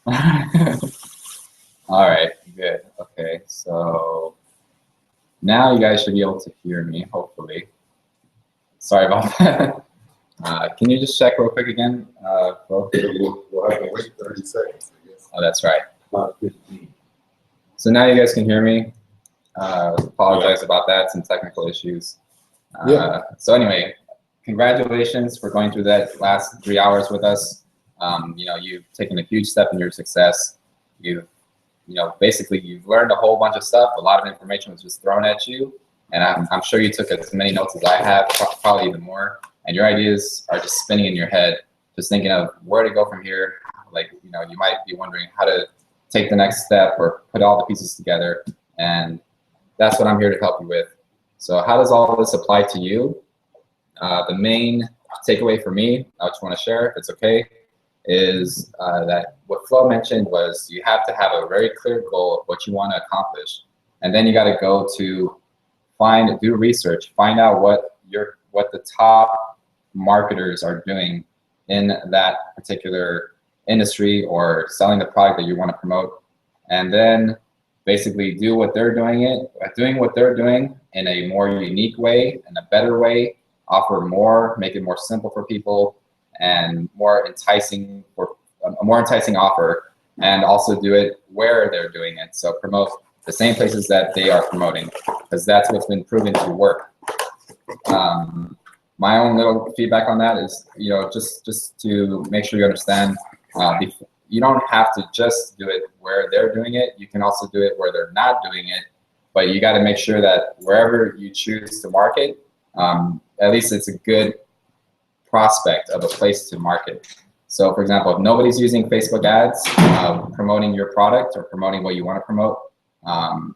All right, good. Okay, so now you guys should be able to hear me, hopefully. Sorry about that. Can you just check real quick again? We'll have to wait 30 seconds, I guess. Oh, that's right. About 15. So now you guys can hear me. Apologize about that, some technical issues. So anyway, congratulations for going through that last 3 hours with us. You know, you've taken a huge step in your success. Basically you've learned a whole bunch of stuff. A lot of information was just thrown at you. And I'm sure you took as many notes as I have, probably even more. And your ideas are just spinning in your head, just thinking of where to go from here. Like, you know, you might be wondering how to take the next step or put all the pieces together. And that's what I'm here to help you with. So how does all this apply to you? The main takeaway for me, I just want to share, if it's okay, is that what Flo mentioned was you have to have a very clear goal of what you want to accomplish. And then you got to go to do research, find out what the top marketers are doing in that particular industry or selling the product that you want to promote. And then basically do what they're doing in a more unique way, in a better way, offer more, make it more simple for people, and more enticing for a more enticing offer, and also do it where they're doing it. So promote the same places that they are promoting, because that's what's been proven to work. My own little feedback on that is, you know, just to make sure you understand, you don't have to just do it where they're doing it. You can also do it where they're not doing it, but you got to make sure that wherever you choose to market, at least it's a good prospect of a place to market. So for example, if nobody's using Facebook ads, promoting your product or promoting what you want to promote,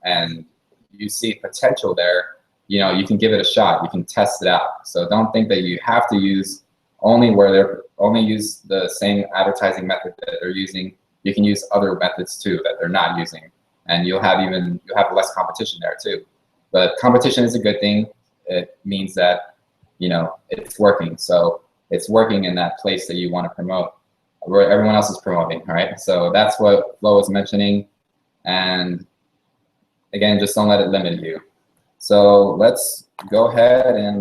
and you see potential there, you know, you can give it a shot. You can test it out. So don't think that you have to use only use the same advertising method that they're using. You can use other methods too that they're not using, and you'll have less competition there too. But competition is a good thing. It means that, you know, it's working. So it's working in that place that you want to promote, where everyone else is promoting, right? So that's what Flo was mentioning. And again, just don't let it limit you. So let's go ahead and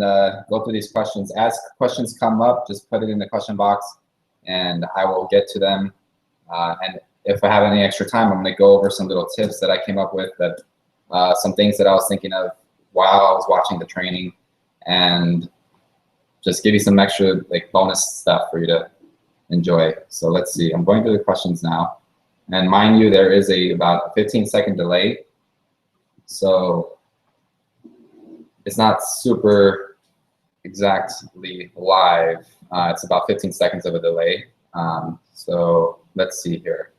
go through these questions. As questions come up, just put it in the question box and I will get to them. And if I have any extra time, I'm gonna go over some little tips that I came up with, that some things that I was thinking of while I was watching the training, and just give you some extra like bonus stuff for you to enjoy. So let's see, I'm going through the questions now. And mind you, there is about a 15-second delay. So it's not super exactly live. It's about 15 seconds of a delay. So let's see here.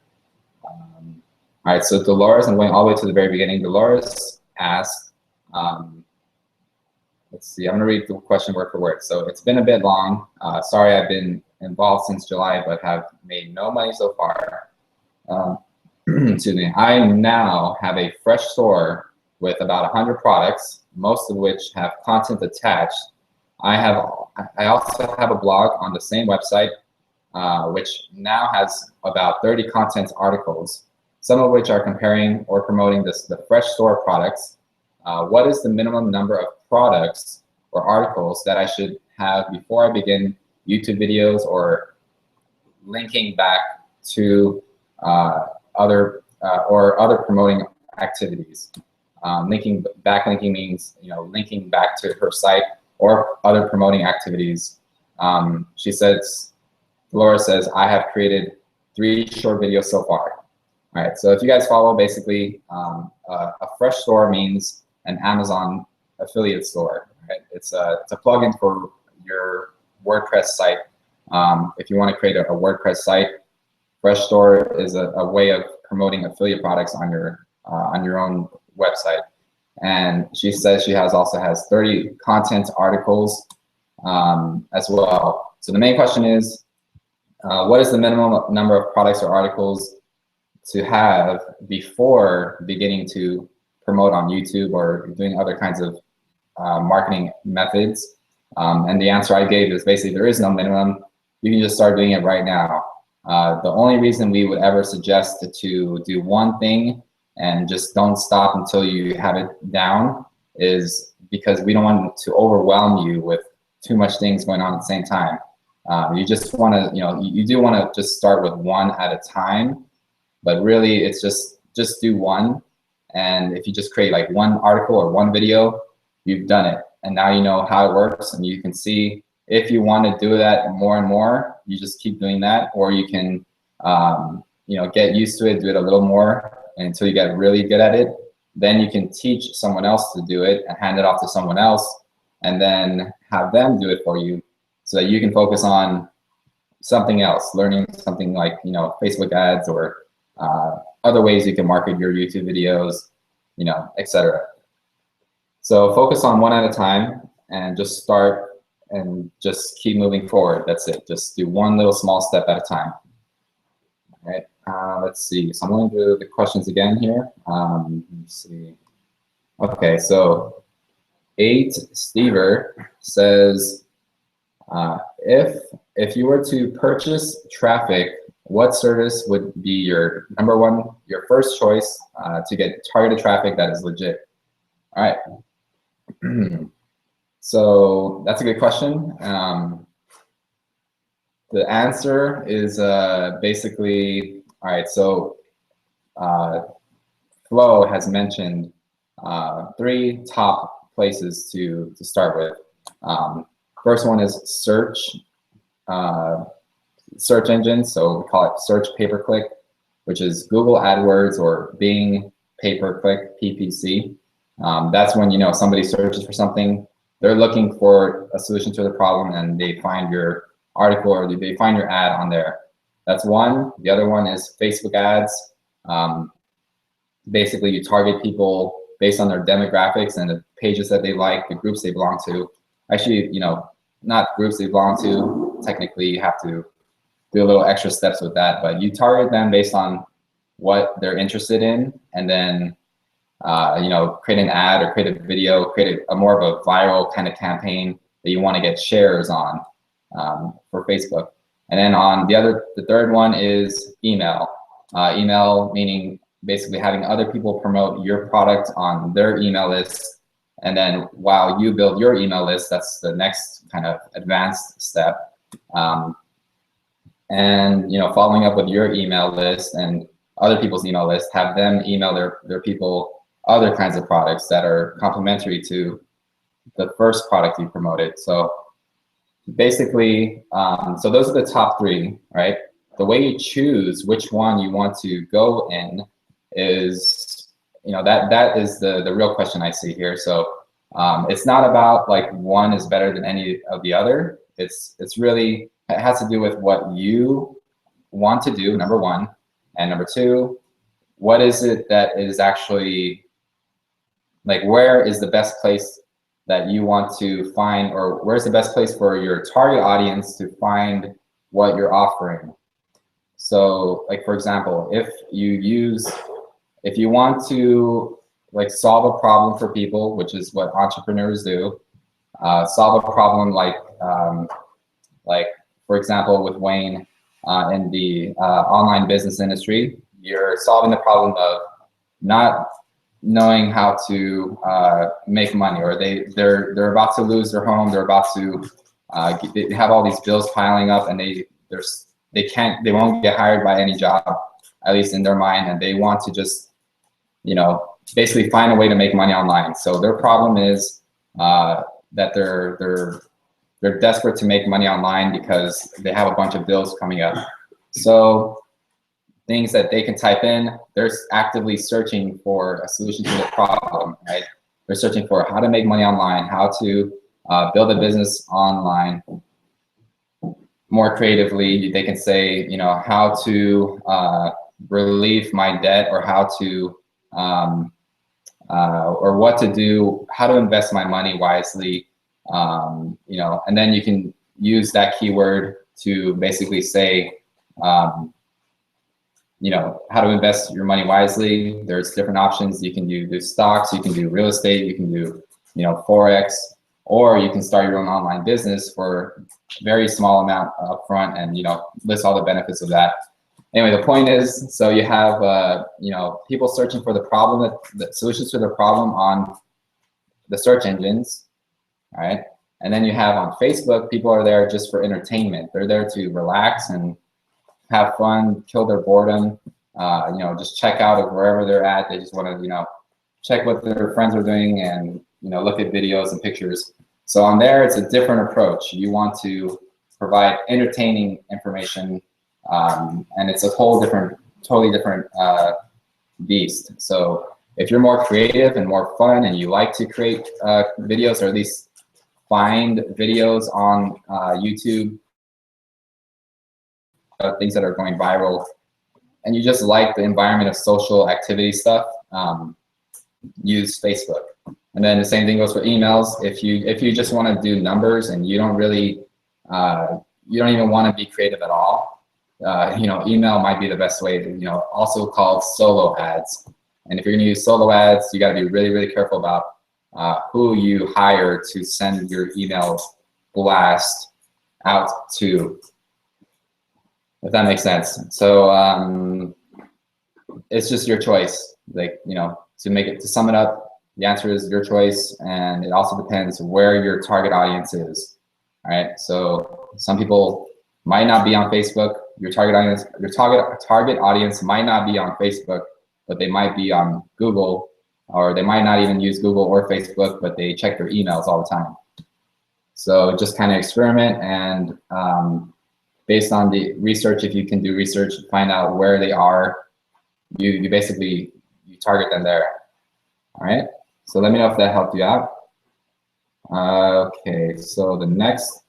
All right, so Dolores, I'm going all the way to the very beginning. Dolores asked, let's see, I'm gonna read the question word for word. So it's been a bit long. Sorry, I've been involved since July, but have made no money so far. Excuse me. I now have a fresh store with about 100 products, most of which have content attached. I also have a blog on the same website, which now has about 30 content articles, some of which are comparing or promoting the fresh store products. What is the minimum number of products or articles that I should have before I begin YouTube videos or linking back to other promoting activities? Backlinking means, you know, linking back to her site or other promoting activities. She says, Laura says, I have created 3 short videos so far. All right, so if you guys follow, basically, a fresh store means an Amazon affiliate store. Right? It's a plugin for your WordPress site. If you want to create a WordPress site, Fresh Store is a way of promoting affiliate products on your own website. And she says she also has 30 content articles as well. So the main question is, what is the minimum number of products or articles to have before beginning to promote on YouTube or doing other kinds of marketing methods? And the answer I gave is basically there is no minimum. You can just start doing it right now. The only reason we would ever suggest to do one thing and just don't stop until you have it down is because we don't want to overwhelm you with too much things going on at the same time. You just want to, you do want to just start with one at a time, but really it's just do one. And if you just create like one article or one video, you've done it. And now you know how it works, and you can see if you want to do that more and more, you just keep doing that, or you can, get used to it, do it a little more until you get really good at it. Then you can teach someone else to do it and hand it off to someone else, and then have them do it for you, so that you can focus on something else, learning something like Facebook ads or other ways you can market your YouTube videos, etc. So focus on one at a time and just start and just keep moving forward. That's it. Just do one little small step at a time. All right. Let's see. So I'm going to do the questions again here. Let's see. Okay. So 8 Stever says, if you were to purchase traffic, what service would be your your first choice to get targeted traffic that is legit? All right. So that's a good question. The answer is basically, all right, so Flo has mentioned 3 top places to start with. First one is search engines, so we call it search pay-per-click, which is Google AdWords or Bing pay-per-click, PPC. That's when somebody searches for something, they're looking for a solution to the problem, and they find your article or they find your ad on there. That's one. The other one is Facebook ads. Basically, you target people based on their demographics and the pages that they like, the groups they belong to. Actually, not groups they belong to. Technically, you have to do a little extra steps with that, but you target them based on what they're interested in, and then create an ad or create a video, create a more of a viral kind of campaign that you want to get shares on for Facebook. And then on the third one is email. Email meaning basically having other people promote your product on their email list. And then while you build your email list, that's the next kind of advanced step. And following up with your email list and other people's email list, have them email their people other kinds of products that are complementary to the first product you promoted. So basically, so those are the top 3, right? The way you choose which one you want to go in is, that is the real question I see here. So it's not about like one is better than any of the other. It's really, it has to do with what you want to do, number 1, and number 2, what is it that is actually, like, where is the best place that you want to find, or where's the best place for your target audience to find what you're offering? So like, for example, if you want to like solve a problem for people, which is what entrepreneurs do, solve a problem like for example, with Wayne in the online business industry, you're solving the problem of not knowing how to make money, or they're about to lose their home, they're about to they have all these bills piling up, and they won't get hired by any job, at least in their mind, and they want to just basically find a way to make money online. So their problem is that they're desperate to make money online because they have a bunch of bills coming up. So things that they can type in, they're actively searching for a solution to the problem, right? They're searching for how to make money online, how to build a business online more creatively. They can say, how to relieve my debt, or how to, or what to do, how to invest my money wisely, and then you can use that keyword to basically say, how to invest your money wisely. There's different options. You can do stocks, you can do real estate, you can do, Forex, or you can start your own online business for a very small amount up front and, you know, list all the benefits of that. Anyway, the point is, so you have, you know, people searching for the problem, the solutions to the problem on the search engines, all right? And then you have on Facebook, people are there just for entertainment. They're there to relax and have fun, kill their boredom, you know, just check out of wherever they're at. They just want to, you know, check what their friends are doing and, you know, look at videos and pictures. So on there, it's a different approach. You want to provide entertaining information, and it's a whole different, totally different beast. So if you're more creative and more fun and you like to create videos, or at least find videos on YouTube, things that are going viral, and you just like the environment of social activity stuff, use Facebook. And then the same thing goes for emails. If you just want to do numbers and you don't really, you don't even want to be creative at all, you know, email might be the best way to, you know, also called solo ads. And if you're going to use solo ads, you got to be really, really careful about who you hire to send your email blast out to, if that makes sense. So it's just your choice. Like, you know, to sum it up, the answer is your choice, and it also depends where your target audience is. All right. So some people might not be on Facebook. Your target audience might not be on Facebook, but they might be on Google, or they might not even use Google or Facebook, but they check their emails all the time. So just kind of experiment, and based on the research, if you can do research, find out where they are, you basically, you target them there. All right, so let me know if that helped you out. Okay, so the next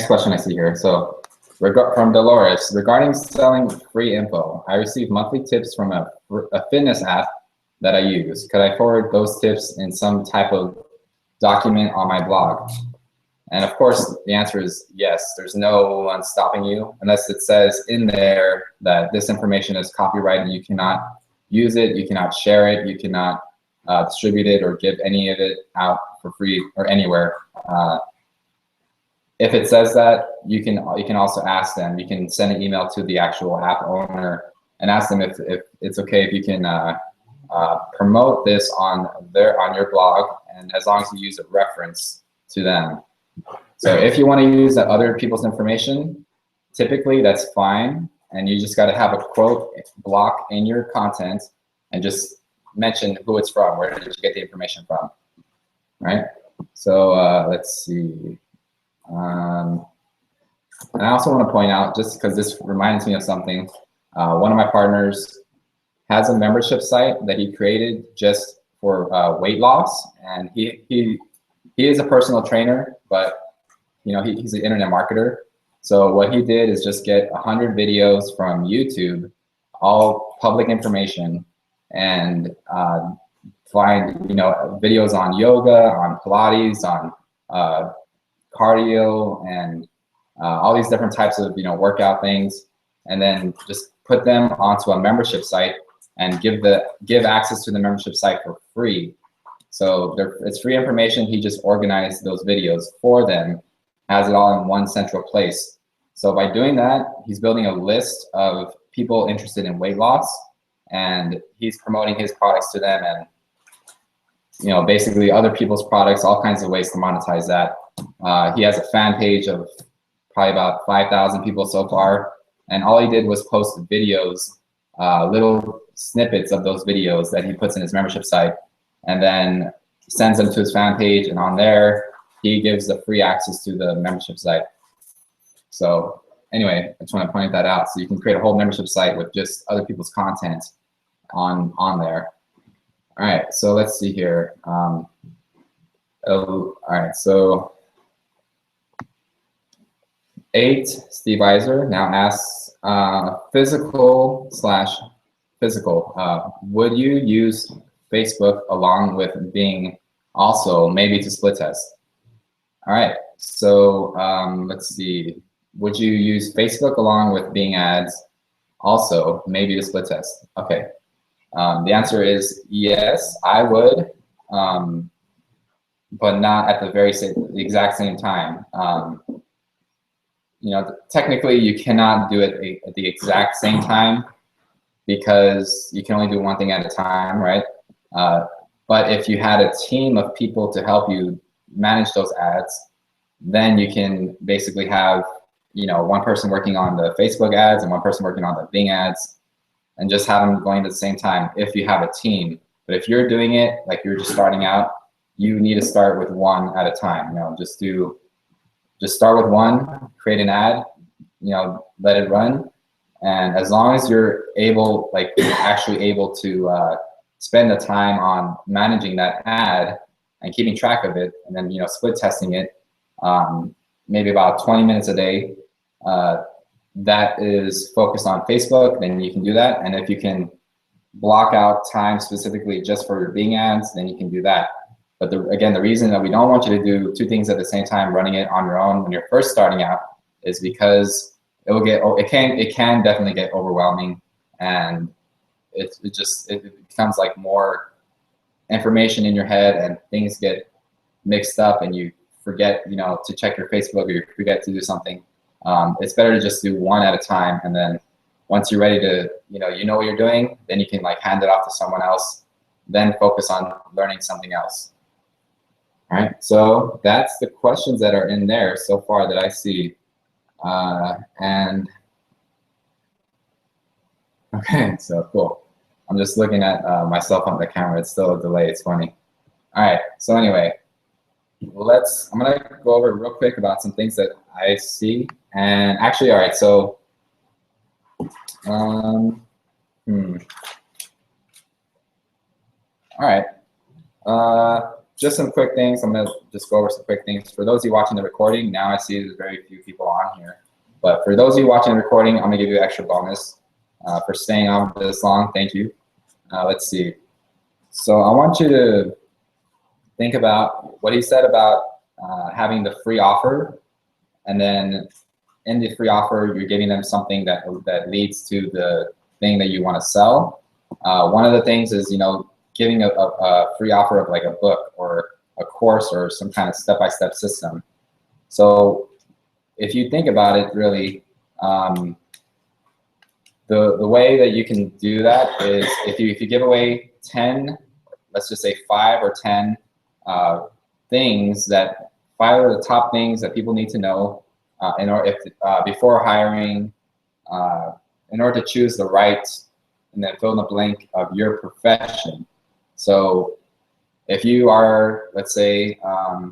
question I see here. So from Dolores, regarding selling free info, I receive monthly tips from a fitness app that I use. Could I forward those tips in some type of document on my blog? And of course, the answer is yes. There's no one stopping you unless it says in there that this information is copyrighted. You cannot use it, you cannot share it, you cannot distribute it or give any of it out for free or anywhere. If it says that, you can also ask them. You can send an email to the actual app owner and ask them if it's okay if you can promote this on your blog, and as long as you use a reference to them. So if you want to use other people's information, typically that's fine, and you just got to have a quote block in your content and just mention who it's from. Where did you get the information from? Right? So let's see. And I also want to point out, just because this reminds me of something, one of my partners has a membership site that he created just for weight loss, and he is a personal trainer, but you know, he's an internet marketer. So what he did is just get 100 videos from YouTube, all public information, and find, you know, videos on yoga, on Pilates, on cardio, and all these different types of, you know, workout things, and then just put them onto a membership site and give access to the membership site for free. So it's free information. He just organized those videos for them, has it all in one central place. So by doing that, he's building a list of people interested in weight loss, and he's promoting his products to them, and you know, basically other people's products, all kinds of ways to monetize that. He has a fan page of probably about 5,000 people so far, and all he did was post videos, little snippets of those videos that he puts in his membership site, and then sends them to his fan page, and on there he gives the free access to the membership site. So anyway, I just want to point that out. So you can create a whole membership site with just other people's content on there. All right, so let's see here. All right, so 8, Steve Iser now asks, physical, would you use Facebook along with Bing also, maybe to split test? All right, so let's see. Would you use Facebook along with Bing ads also, maybe to split test? Okay, the answer is yes, I would. but not at the exact same time. You know, technically you cannot do it at the exact same time because you can only do one thing at a time, right? But if you had a team of people to help you manage those ads, then you can basically have, you know, one person working on the Facebook ads and one person working on the Bing ads, and just have them going at the same time if you have a team. But if you're doing it like you're just starting out, you need to start with one at a time. You know, just start with one, create an ad, you know, let it run. And as long as you're able, like actually able to spend the time on managing that ad and keeping track of it, and then, you know, split testing it, maybe about 20 minutes a day, that is focused on Facebook, then you can do that. And if you can block out time specifically just for your Bing ads, then you can do that. But again, the reason that we don't want you to do two things at the same time, running it on your own when you're first starting out, is because it can definitely get overwhelming, and it becomes like more information in your head, and things get mixed up, and you forget, you know, to check your Facebook, or you forget to do something. It's better to just do one at a time, and then once you're ready to, you know what you're doing, then you can like hand it off to someone else, then focus on learning something else. All right, so that's the questions that are in there so far that I see. And okay, so cool. I'm just looking at myself on the camera. It's still a delay. It's funny. All right, so anyway, I'm gonna go over real quick about some things that I see. And actually, all right, so all right, just some quick things. I'm gonna just go over some quick things. For those of you watching the recording, now I see there's very few people on here. But for those of you watching the recording, I'm gonna give you an extra bonus for staying on this long. Thank you. Let's see. So I want you to think about what he said about having the free offer, and then in the free offer, you're giving them something that leads to the thing that you want to sell. One of the things is, you know, giving a free offer of like a book or a course or some kind of step-by-step system. So if you think about it, really, the way that you can do that is if you give away 10, let's just say 5 or 10 things that 5 of the top things that people need to know before hiring, in order to choose the right, and then fill in the blank of your profession. So if you are, let's say,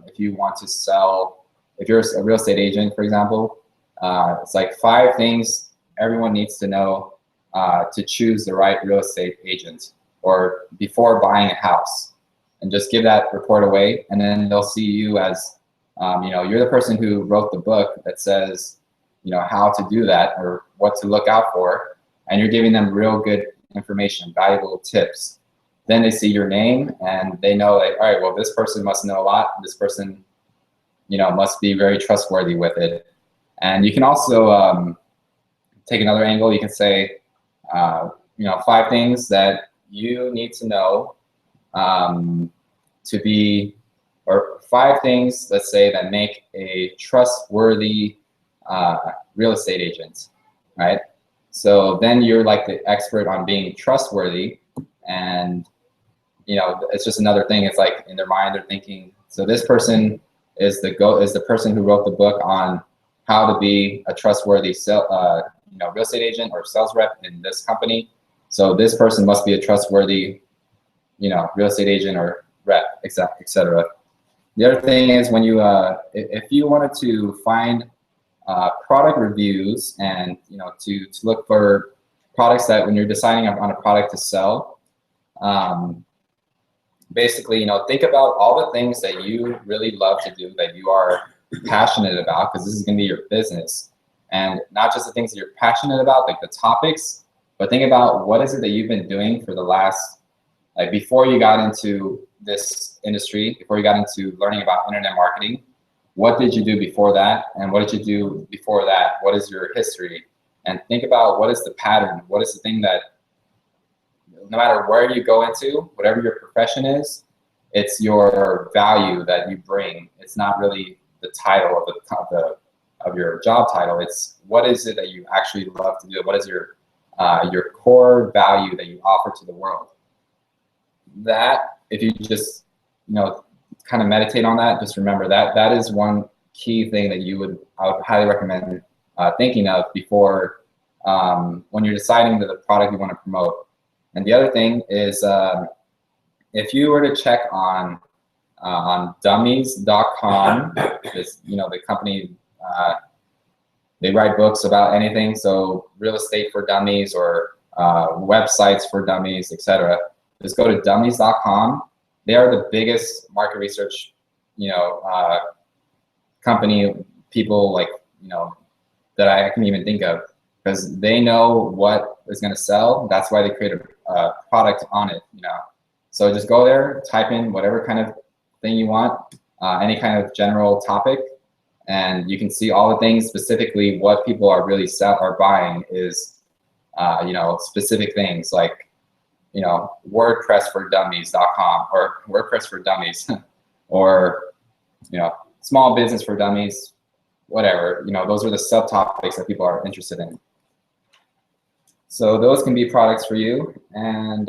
if you want to sell, if you're a real estate agent, for example, it's like 5 things everyone needs to know to choose the right real estate agent, or before buying a house. And just give that report away, and then they'll see you as, you know, you're the person who wrote the book that says, you know, how to do that or what to look out for, and you're giving them real good information, valuable tips. Then they see your name and they know, like, all right, well, this person must know a lot. This person, you know, must be very trustworthy with it. And you can also take another angle. You can say, you know, 5 things that you need to know to be, or 5 things, let's say, that make a trustworthy real estate agent, right? So then you're like the expert on being trustworthy, and you know, it's just another thing. It's like in their mind they're thinking, so this person is the person who wrote the book on how to be a trustworthy you know, real estate agent or sales rep in this company. So this person must be a trustworthy, you know, real estate agent or rep, etc. The other thing is, when you if you wanted to find product reviews, and you know, to look for products that, when you're deciding on a product to sell, basically, you know, think about all the things that you really love to do, that you are passionate about, because this is going to be your business. And not just the things that you're passionate about, like the topics, but think about what is it that you've been doing for the last, like before you got into this industry, before you got into learning about internet marketing. What did you do before that? And what did you do before that? What is your history? And think about what is the pattern? What is the thing that, no matter where you go into, whatever your profession is, it's your value that you bring. It's not really the title of your job title. It's what is it that you actually love to do? What is your core value that you offer to the world? That, if you just, you know, kind of meditate on that, just remember that that is one key thing that I would highly recommend thinking of before when you're deciding the product you want to promote. And the other thing is, if you were to check on dummies.com, this, you know, the company, they write books about anything, so real estate for dummies or websites for dummies, etc. Just go to dummies.com. They are the biggest market research, you know, company, people like, you know, that I can even think of, because they know what is going to sell. That's why they create a product on it, you know. So just go there, type in whatever kind of thing you want, any kind of general topic, and you can see all the things. Specifically what people are really buying is, you know, specific things like, you know, WordPress-for-Dummies.com or WordPress for Dummies, or, you know, small business for dummies, whatever. You know, those are the subtopics that people are interested in. So those can be products for you. And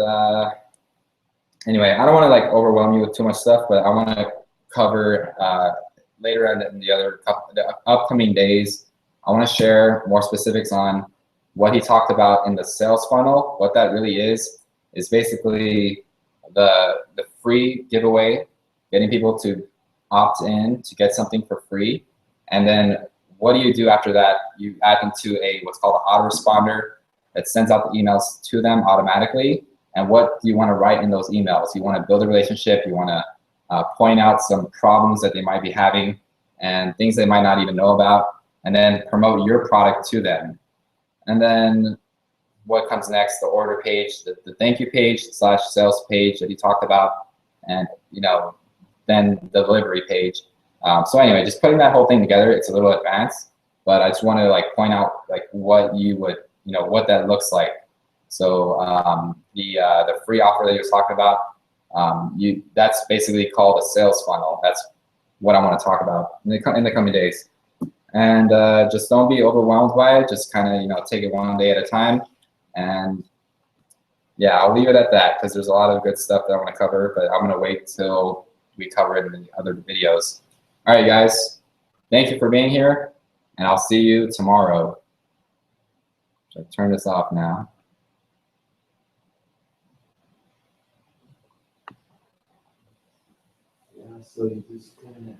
anyway, I don't want to like overwhelm you with too much stuff, but I want to cover later on in the upcoming days. I want to share more specifics on what he talked about in the sales funnel. What that really is basically the free giveaway, getting people to opt in to get something for free. And then what do you do after that? You add them to what's called an autoresponder that sends out the emails to them automatically. And what do you want to write in those emails? You want to build a relationship. You want to point out some problems that they might be having and things they might not even know about, and then promote your product to them. And then what comes next? The order page, the thank you page / sales page that he talked about, and, you know, then the delivery page. So anyway, just putting that whole thing together, it's a little advanced, but I just want to like point out like what you would, you know, what that looks like. So the free offer that he was talking about, that's basically called a sales funnel. That's what I want to talk about in the coming days. And just don't be overwhelmed by it. Just kind of, you know, take it one day at a time. And yeah, I'll leave it at that because there's a lot of good stuff that I want to cover, but I'm going to wait till we cover it in the other videos. All right, guys, thank you for being here, and I'll see you tomorrow. So turn this off now. Yeah, so you just kind of